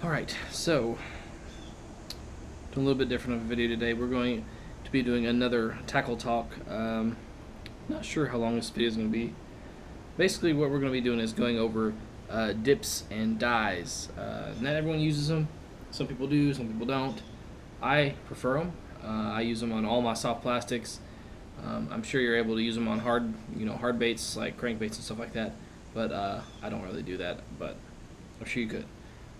Alright, so doing a little bit different of a video today. We're going to be doing another tackle talk. Not sure how long this video is going to be. Basically what we're going to be doing is going over dips and dyes. Not everyone uses them. Some people do, some people don't. I prefer them. I use them on all my soft plastics. I'm sure you're able to use them on hard baits like crankbaits and stuff like that, but I don't really do that, but I'm sure you could.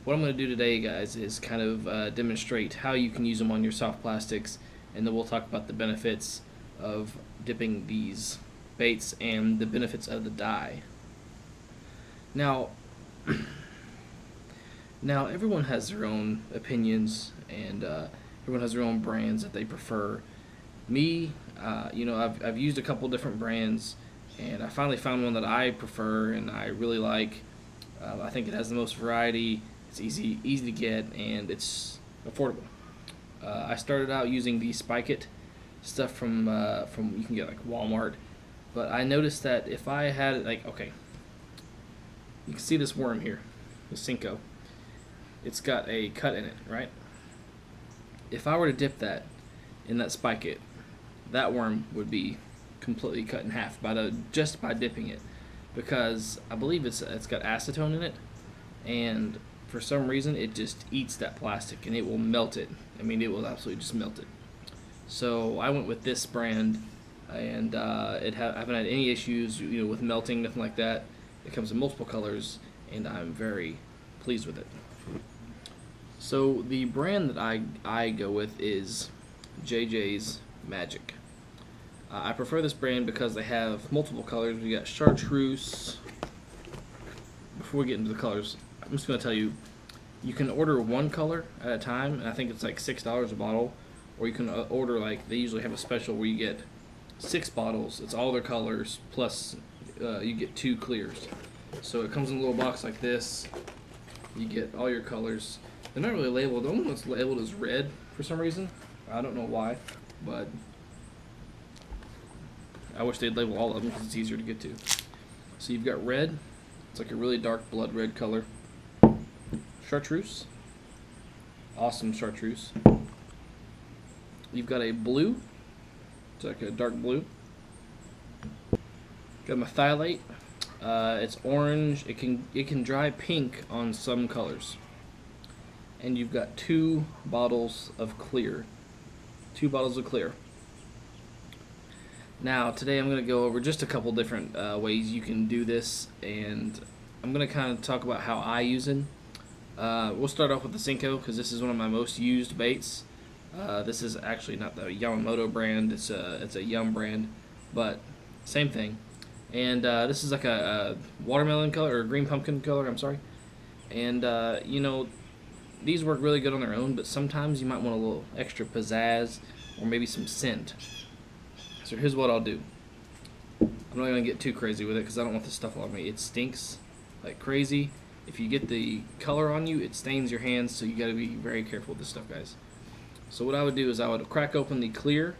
What I'm going to do today, guys, is kind of demonstrate how you can use them on your soft plastics, and then we'll talk about the benefits of dipping these baits and the benefits of the dye. Now, everyone has their own opinions, and everyone has their own brands that they prefer. Me, I've used a couple different brands, and I finally found one that I prefer and I really like. I think it has the most variety. It's easy to get, and it's affordable. I started out using the Spike It stuff from you can get like Walmart, but I noticed that if I had okay, you can see this worm here, the Senko. It's got a cut in it, right? If I were to dip that in that Spike It, that worm would be completely cut in half just by dipping it, because I believe it's got acetone in it, and for some reason it just eats that plastic and it will melt it. I mean, it will absolutely just melt it. So I went with this brand, and I haven't had any issues with melting, nothing like that. It comes in multiple colors, and I'm very pleased with it. So the brand that I go with is JJ's Magic. I prefer this brand because they have multiple colors. We got chartreuse. Before we get into the colors, I'm just going to tell you, you can order one color at a time, and I think it's like $6 a bottle, or you can order, like, they usually have a special where you get 6 bottles. It's all their colors, plus you get 2 clears. So it comes in a little box like this. You get all your colors. They're not really labeled. The only one that's labeled is red for some reason. I don't know why, but I wish they'd label all of them because it's easier to get to. So you've got red. It's like a really dark blood red color. Chartreuse. Awesome chartreuse. You've got a blue. It's like a dark blue. Got methylate. It's orange. It can dry pink on some colors. And you've got 2 bottles of clear. 2 bottles of clear. Now, today I'm going to go over just a couple different ways you can do this, and I'm going to kind of talk about how I use it. We'll start off with the Senko, because this is one of my most used baits. This is actually not the Yamamoto brand, it's a Yum brand, but same thing. And this is like a watermelon color, or green pumpkin color, I'm sorry. And, these work really good on their own, but sometimes you might want a little extra pizzazz, or maybe some scent. So here's what I'll do. I'm not going to get too crazy with it because I don't want this stuff on me. It stinks like crazy. If you get the color on you, it stains your hands, so you got to be very careful with this stuff, guys. So what I would do is I would crack open the clear,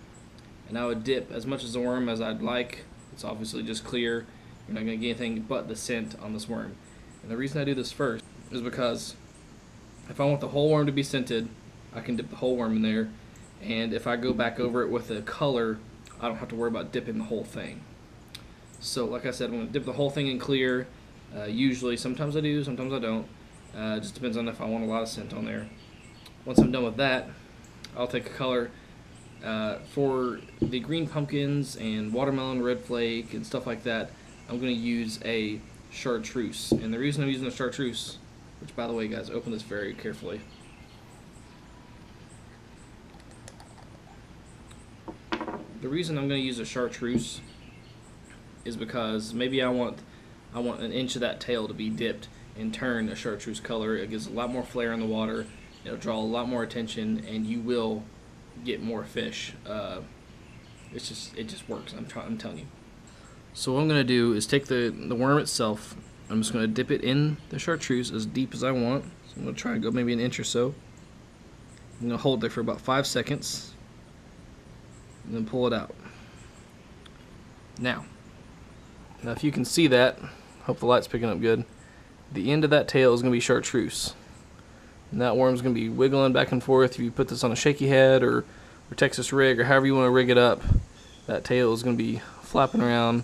and I would dip as much as the worm as I'd like. It's obviously just clear. You're not going to get anything but the scent on this worm. And the reason I do this first is because if I want the whole worm to be scented, I can dip the whole worm in there. And if I go back over it with a color, I don't have to worry about dipping the whole thing. So like I said, I'm going to dip the whole thing in clear. Usually, sometimes I do, sometimes I don't. It just depends on if I want a lot of scent on there. Once I'm done with that, I'll take a color. For the green pumpkins and watermelon red flake and stuff like that, I'm going to use a chartreuse. And the reason I'm using a chartreuse, which by the way, guys, open this very carefully. The reason I'm going to use a chartreuse is because maybe I want an inch of that tail to be dipped and turn a chartreuse color. It gives a lot more flair in the water. It'll draw a lot more attention, and you will get more fish. It just works. I'm telling you. So what I'm going to do is take the worm itself. I'm just going to dip it in the chartreuse as deep as I want. So I'm going to try and go maybe an inch or so. I'm going to hold there for about 5 seconds, and then pull it out. Now if you can see that, hope the light's picking up good, the end of that tail is going to be chartreuse. And that worm's going to be wiggling back and forth. If you put this on a shaky head or Texas rig or however you want to rig it up, that tail is going to be flapping around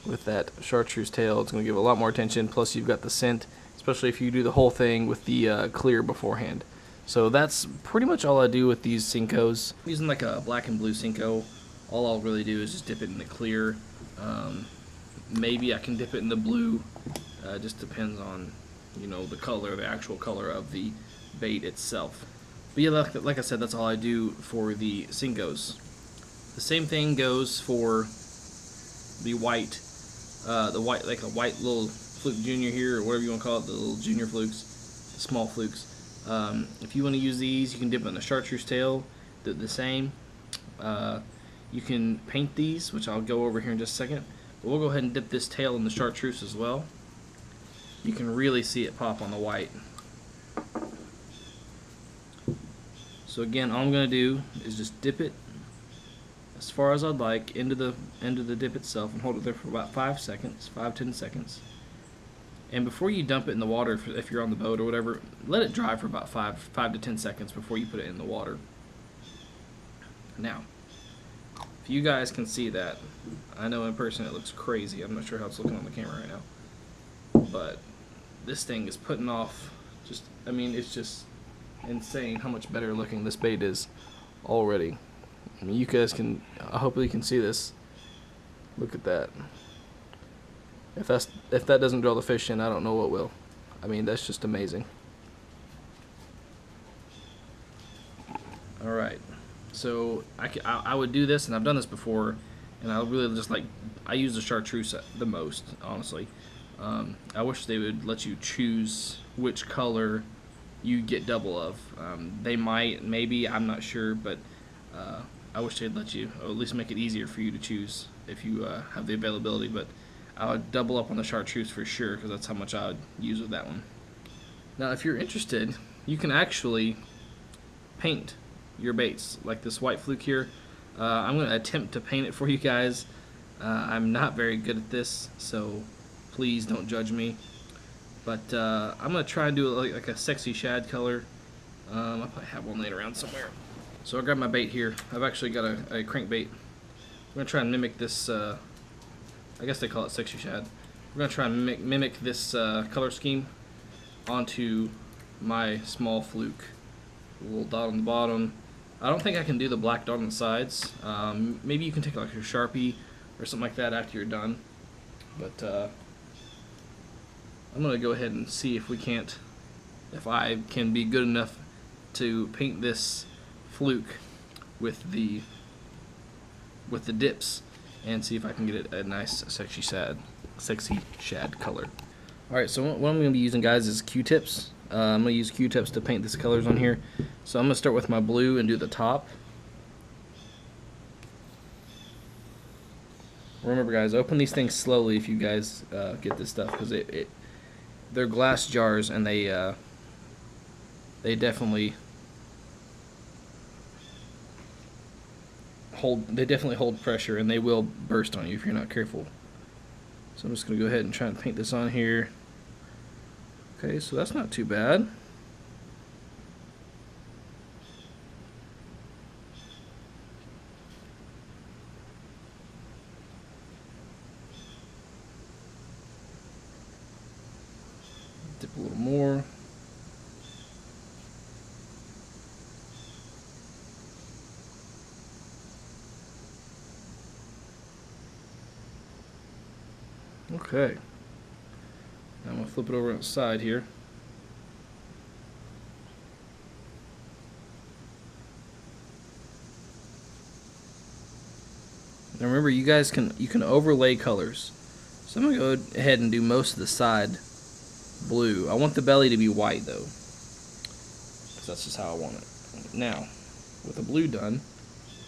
with that chartreuse tail. It's going to give a lot more attention. Plus you've got the scent, especially if you do the whole thing with the clear beforehand. So that's pretty much all I do with these Senkos. Using like a black and blue Senko, all I'll really do is just dip it in the clear. Maybe I can dip it in the blue. Just depends on, you know, the color, the actual color of the bait itself. But yeah, like I said, that's all I do for the Senkos. The same thing goes for the white, like a white little fluke junior here, or whatever you want to call it, the little junior flukes, the small flukes. If you want to use these, you can dip it in the chartreuse tail, the same. You can paint these, which I'll go over here in just a second. But we'll go ahead and dip this tail in the chartreuse as well. You can really see it pop on the white. So again, all I'm going to do is just dip it as far as I'd like into the dip itself and hold it there for about 5 seconds, 5-10 seconds. And before you dump it in the water, if you're on the boat or whatever, let it dry for about 5 to 10 seconds before you put it in the water. Now, if you guys can see that, I know in person it looks crazy. I'm not sure how it's looking on the camera right now, but this thing is putting off just, I mean, it's just insane how much better looking this bait is already. I mean, you guys can, hopefully you can see this. Look at that. If that doesn't draw the fish in, I don't know what will. I mean, that's just amazing. All right, so I would do this, and I've done this before, and I really just like, I use the chartreuse the most, honestly. I wish they would let you choose which color you get double of. They might, maybe, I'm not sure, but I wish they'd let you, or at least make it easier for you to choose if you have the availability. But I would double up on the chartreuse for sure, because that's how much I would use with that one. Now, if you're interested, you can actually paint your baits, like this white fluke here. I'm going to attempt to paint it for you guys. I'm not very good at this, so please don't judge me. But I'm going to try and do it like a sexy shad color. I probably have one laying around somewhere. So I grabbed my bait here. I've actually got a crankbait. I'm going to try and mimic this, I guess they call it sexy shad. We're going to try and mimic this color scheme onto my small fluke. A little dot on the bottom. I don't think I can do the black dot on the sides. Maybe you can take like a Sharpie or something like that after you're done. But I'm going to go ahead and see if I can be good enough to paint this fluke with the dips and see if I can get it a nice sexy shad color. Alright, so what I'm going to be using, guys, is Q-tips. I'm going to use Q-tips to paint these colors on here. So I'm going to start with my blue and do the top. Remember, guys, open these things slowly if you guys get this stuff, because they're glass jars, and they definitely hold pressure, and they will burst on you if you're not careful. So I'm just going to go ahead and try and paint this on here. Okay, so that's not too bad. Dip a little more. Okay. Now I'm going to flip it over on the side here. Now remember, you guys can overlay colors. So I'm going to go ahead and do most of the side blue. I want the belly to be white though, because that's just how I want it. Now, with the blue done,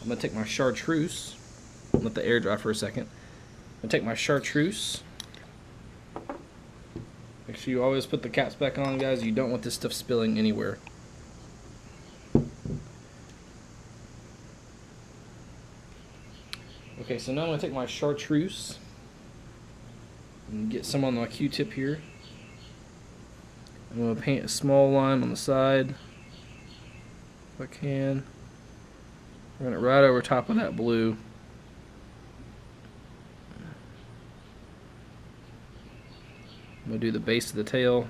I'm going to take my chartreuse, let the air dry for a second. I'm going to take my chartreuse. Make sure you always put the caps back on, guys. You don't want this stuff spilling anywhere. Okay, so now I'm going to take my chartreuse and get some on my Q-tip here. I'm going to paint a small line on the side if I can. Run it right over top of that blue. I'm going to do the base of the tail.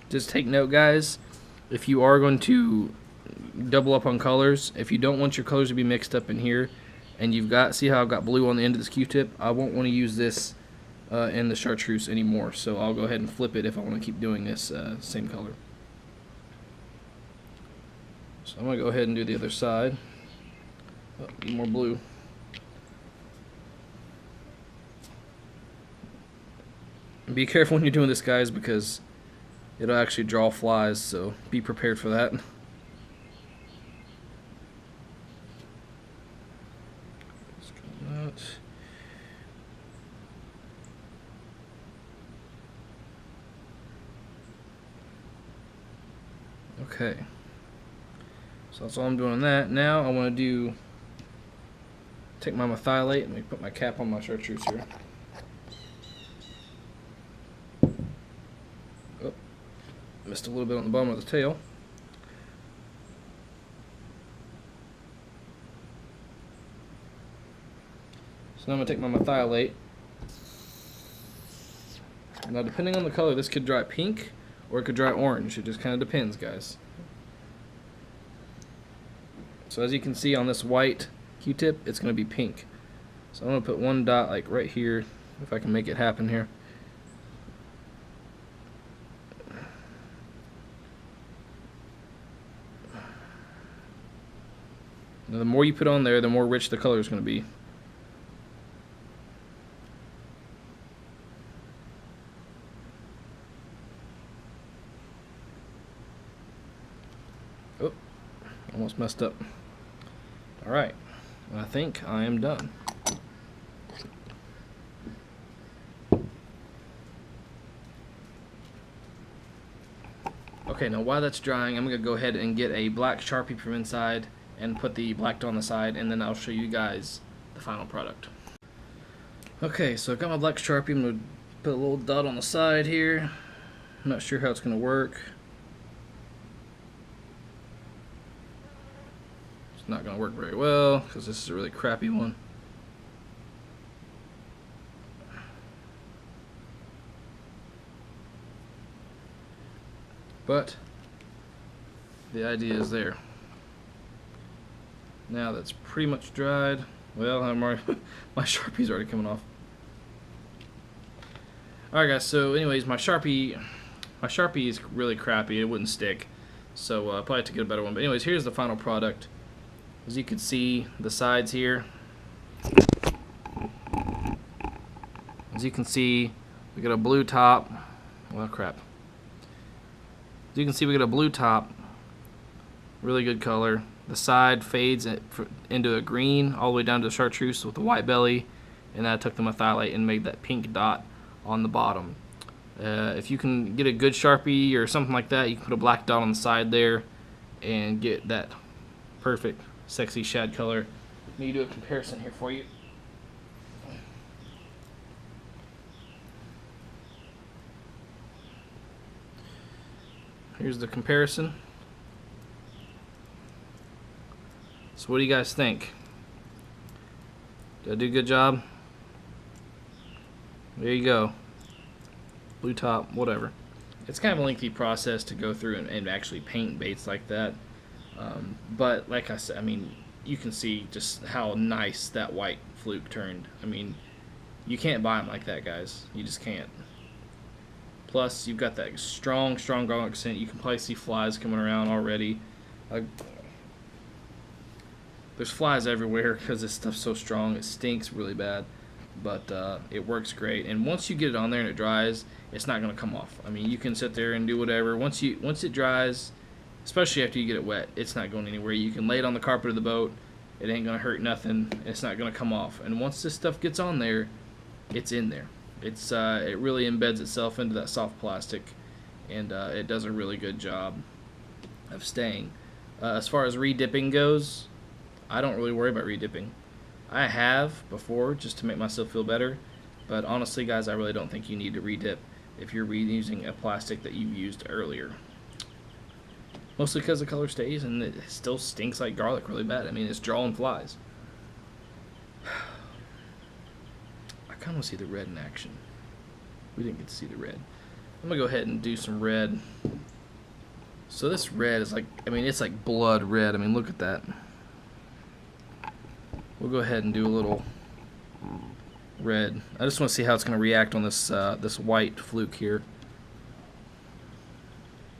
Just take note, guys, if you are going to double up on colors, if you don't want your colors to be mixed up in here, and you've got, see how I've got blue on the end of this Q-tip, I won't want to use this in the chartreuse anymore, so I'll go ahead and flip it if I want to keep doing this same color. So I'm going to go ahead and do the other side. Oh, need more blue. Be careful when you're doing this, guys, because it'll actually draw flies, so be prepared for that. Okay, so that's all I'm doing on that. Now I want to take my methylate. Let me put my cap on my chartreuse here. Oh, missed a little bit on the bottom of the tail. So now I'm going to take my methylate. Now depending on the color, this could dry pink or it could dry orange. It just kind of depends, guys. So as you can see on this white Q-tip, it's going to be pink. So I'm going to put one dot like right here, if I can make it happen here. Now the more you put on there, the more rich the color is going to be. Oh, almost messed up. Alright, I think I am done. Okay, now while that's drying, I'm going to go ahead and get a black Sharpie from inside and put the black dot on the side, and then I'll show you guys the final product. Okay, so I've got my black Sharpie. I'm going to put a little dot on the side here. I'm not sure how it's going to work. Not going to work very well because this is a really crappy one. But the idea is there. Now that's pretty much dried. Well, I'm already my Sharpie's already coming off. Alright guys, so anyways, my Sharpie is really crappy. It wouldn't stick. So probably have to get a better one. But anyways, here's the final product. As you can see, the sides here. As you can see, we got a blue top. Well, crap. As you can see, we got a blue top. Really good color. The side fades into a green all the way down to the chartreuse with the white belly, and I took the methylate and made that pink dot on the bottom. If you can get a good Sharpie or something like that, you can put a black dot on the side there and get that perfect sexy shad color. Let me do a comparison here for you. Here's the comparison. So what do you guys think? Did I do a good job? There you go. Blue top, whatever. It's kind of a lengthy process to go through and actually paint baits like that. But like I said, I mean, you can see just how nice that white fluke turned. I mean, you can't buy them like that, guys. You just can't. Plus, you've got that strong garlic scent. You can probably see flies coming around already. There's flies everywhere because this stuff's so strong. It stinks really bad, but it works great. And once you get it on there and it dries, it's not going to come off. I mean, you can sit there and do whatever. Once it dries, especially after you get it wet, it's not going anywhere. You can lay it on the carpet of the boat. It ain't going to hurt nothing. It's not going to come off. And once this stuff gets on there, it's in there. It really embeds itself into that soft plastic, and it does a really good job of staying. As far as redipping goes, I don't really worry about redipping. I have before just to make myself feel better, but honestly, guys, I really don't think you need to redip if you're reusing a plastic that you used earlier. Mostly because the color stays and it still stinks like garlic really bad. I mean, it's drawing flies. I kind of want to see the red in action. We didn't get to see the red. I'm going to go ahead and do some red. So this red is like, I mean, it's like blood red. I mean, look at that. We'll go ahead and do a little red. I just want to see how it's going to react on this this white fluke here.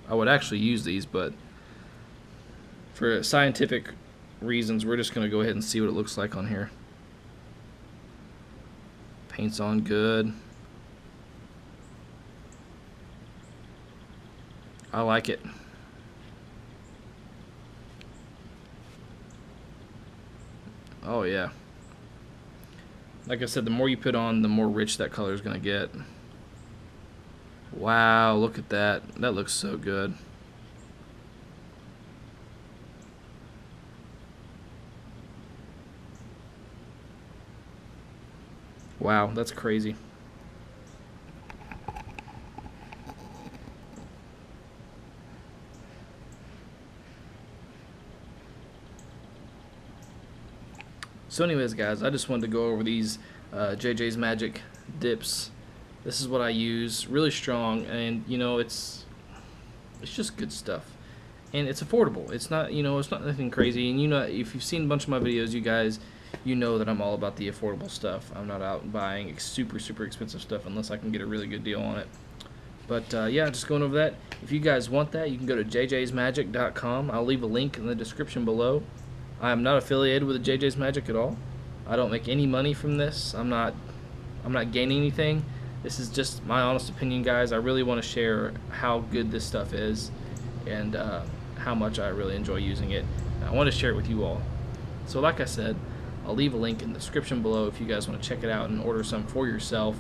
I would actually use these, but for scientific reasons, we're just going to go ahead and see what it looks like on here. Paint's on good. I like it. Oh yeah. Like I said, the more you put on, the more rich that color is going to get. Wow, look at that. That looks so good. Wow, that's crazy. So anyways, guys, I just wanted to go over these JJ's Magic dips. This is what I use, really strong, and you know, it's just good stuff. And it's affordable. It's not, you know, it's not nothing crazy. And you know, if you've seen a bunch of my videos, you guys, you know that I'm all about the affordable stuff. I'm not out buying super expensive stuff unless I can get a really good deal on it. But yeah, just going over that. If you guys want that, you can go to jjsmagic.com. I'll leave a link in the description below. I am not affiliated with JJ's Magic at all. I don't make any money from this. I'm not gaining anything. This is just my honest opinion, guys. I really want to share how good this stuff is and how much I really enjoy using it. And I want to share it with you all. So like I said, I'll leave a link in the description below if you guys want to check it out and order some for yourself.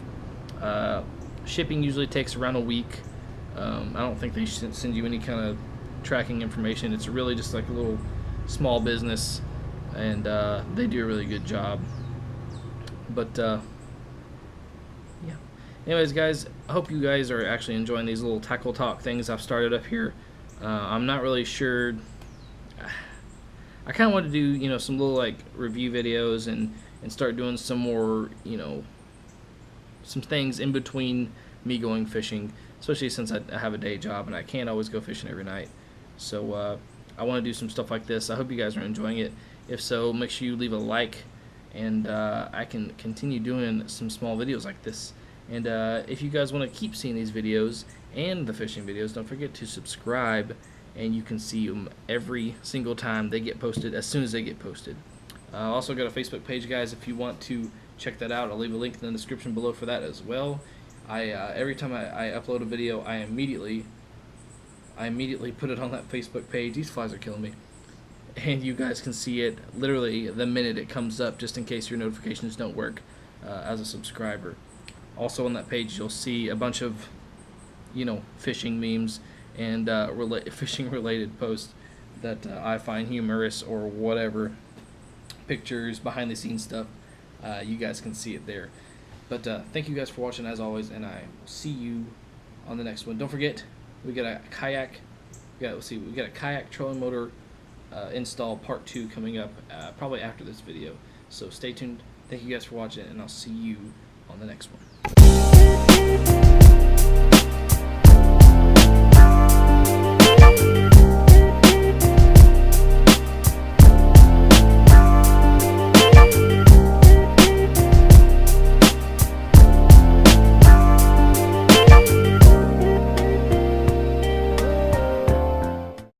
Shipping usually takes around a week. I don't think they should send you any kind of tracking information. It's really just like a little small business, and they do a really good job. But yeah, anyways, guys, I hope you guys are actually enjoying these little tackle talk things I've started up here. I'm not really sure. I kind of want to do, you know, some little like review videos and start doing some more, you know, some things in between me going fishing, especially since I have a day job and I can't always go fishing every night. So I want to do some stuff like this. I hope you guys are enjoying it. If so, make sure you leave a like, and I can continue doing some small videos like this. And if you guys want to keep seeing these videos and the fishing videos, don't forget to subscribe, and you can see them every single time they get posted, as soon as they get posted. I also got a Facebook page, guys, if you want to check that out. I'll leave a link in the description below for that as well. Every time I upload a video, I immediately put it on that Facebook page. These flies are killing me. And you guys can see it literally the minute it comes up, just in case your notifications don't work as a subscriber. Also on that page, you'll see a bunch of, you know, fishing memes and fishing related posts that I find humorous or whatever. Pictures, behind the scenes stuff. You guys can see it there. But thank you guys for watching as always, and I will see you on the next one. Don't forget, we got a kayak. We got a kayak trolling motor install part 2 coming up probably after this video. So stay tuned. Thank you guys for watching, and I'll see you on the next one.